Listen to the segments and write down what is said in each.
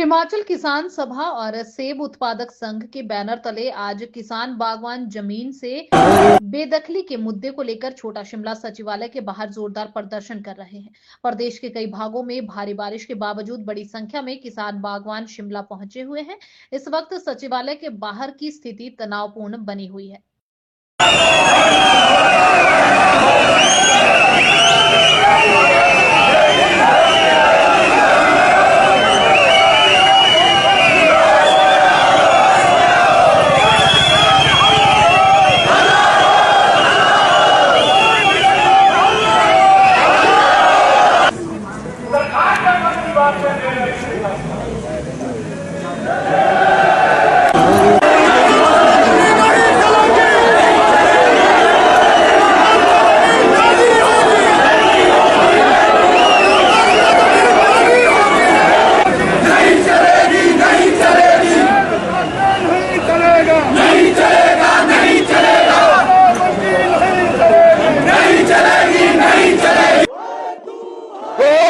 हिमाचल किसान सभा और सेब उत्पादक संघ के बैनर तले आज किसान बागवान जमीन से बेदखली के मुद्दे को लेकर छोटा शिमला सचिवालय के बाहर जोरदार प्रदर्शन कर रहे हैं। प्रदेश के कई भागों में भारी बारिश के बावजूद बड़ी संख्या में किसान बागवान शिमला पहुंचे हुए हैं। इस वक्त सचिवालय के बाहर की स्थिति तनावपूर्ण बनी हुई है।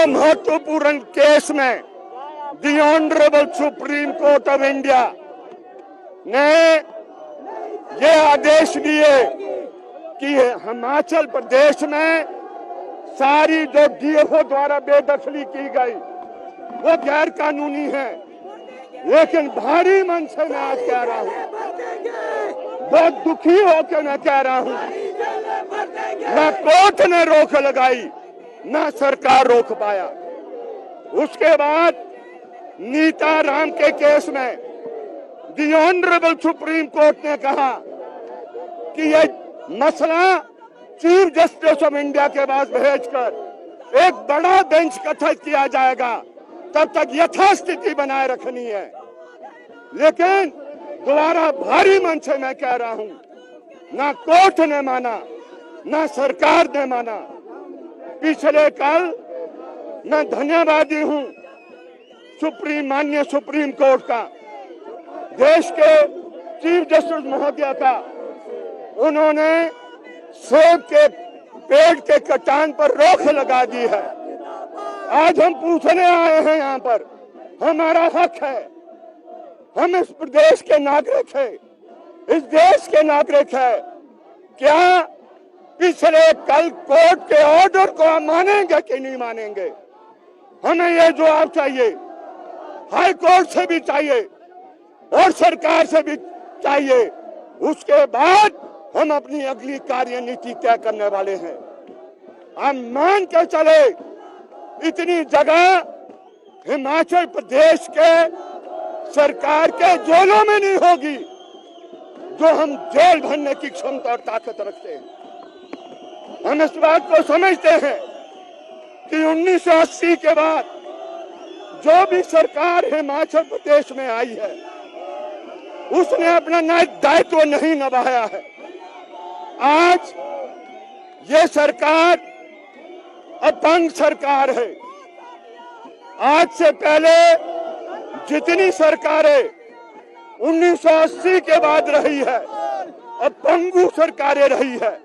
महत्वपूर्ण केस में the honourable supreme court of India ने ये आदेश दिए कि हिमाचल प्रदेश में सारी जो डीएफओ द्वारा बेदखली की गई वो गैर कानूनी है। लेकिन भारी मन से मैं आज कह रहा हूँ, बहुत दुखी होकर मैं कह रहा हूँ, न कोर्ट ने रोक लगाई न सरकार रोक पाया। उसके बाद नीता राम के केस में दी ऑनरेबल सुप्रीम कोर्ट ने कहा कि ये मसला चीफ जस्टिस ऑफ इंडिया के पास भेजकर एक बड़ा बेंच गठित किया जाएगा, तब तक यथास्थिति बनाए रखनी है। लेकिन दोबारा भारी मन से मैं कह रहा हूं, ना कोर्ट ने माना ना सरकार ने माना। पिछले कल मैं धन्यवादी हूं माननीय सुप्रीम कोर्ट का, देश के चीफ जस्टिस महोदय का। उन्होंने सेब के पेड़ के कटान पर रोक लगा दी है। आज हम पूछने आए हैं यहाँ पर, हमारा हक है, हम इस प्रदेश के नागरिक हैं, इस देश के नागरिक है। क्या पिछले कल कोर्ट के ऑर्डर को हम मानेंगे कि नहीं मानेंगे? हमें ये जवाब चाहिए, हाई कोर्ट से भी चाहिए और सरकार से भी चाहिए। उसके बाद हम अपनी अगली कार्यनीति तय करने वाले हैं। हम मान के चले, इतनी जगह हिमाचल प्रदेश के सरकार के जेलों में नहीं होगी जो हम जेल भरने की क्षमता और ताकत रखते हैं। हम इस बात को समझते हैं कि 1980 के बाद जो भी सरकार हिमाचल प्रदेश में आई है उसने अपना दायित्व नहीं निभाया है। आज ये सरकार अपंग सरकार है। आज से पहले जितनी सरकारें 1980 के बाद रही है, अपंगु सरकारें रही है,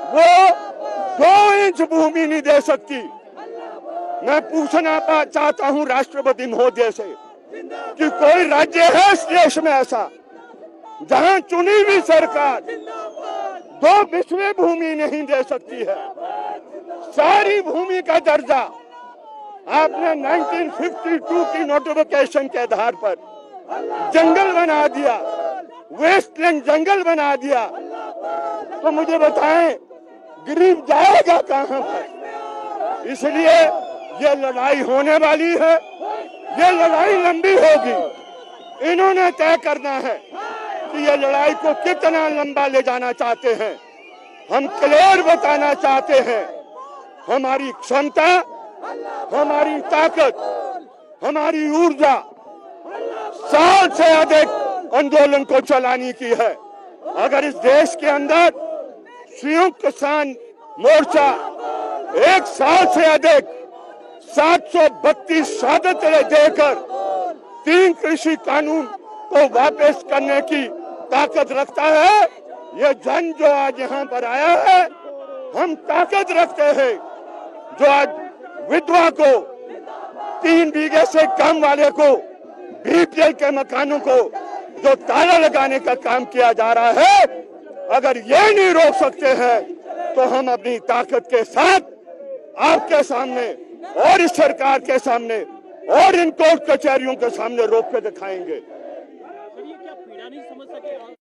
वो 2 इंच भूमि नहीं दे सकती। मैं पूछना चाहता हूं राष्ट्रपति महोदय से कि कोई राज्य है इस देश में ऐसा जहां चुनी हुई सरकार 2 बिस्वे भूमि नहीं दे सकती है? सारी भूमि का दर्जा आपने 1952 की नोटिफिकेशन के आधार पर जंगल बना दिया, वेस्टलैंड जंगल बना दिया। तो मुझे बताएं, गरीब जाएगा कहां पर? इसलिए ये लड़ाई होने वाली है, ये लड़ाई लंबी होगी। इन्होंने तय करना है कि ये लड़ाई को कितना लंबा ले जाना चाहते हैं। हम क्लियर बताना चाहते हैं, हमारी क्षमता, हमारी ताकत, हमारी ऊर्जा साल से अधिक आंदोलन को चलाने की है। अगर इस देश के अंदर संयुक्त किसान मोर्चा 1 साल से अधिक 732 शहादतें देकर 3 कृषि कानून को वापस करने की ताकत रखता है, ये जन जो आज यहाँ पर आया है, हम ताकत रखते हैं। जो आज विधवा को 3 बीघे से कम वाले को बीपीएल के मकानों को जो ताला लगाने का काम किया जा रहा है, अगर ये नहीं रोक सकते हैं तो हम अपनी ताकत के साथ आपके सामने और इस सरकार के सामने और इन कोर्ट कचहरियों के सामने रोक के दिखाएंगे।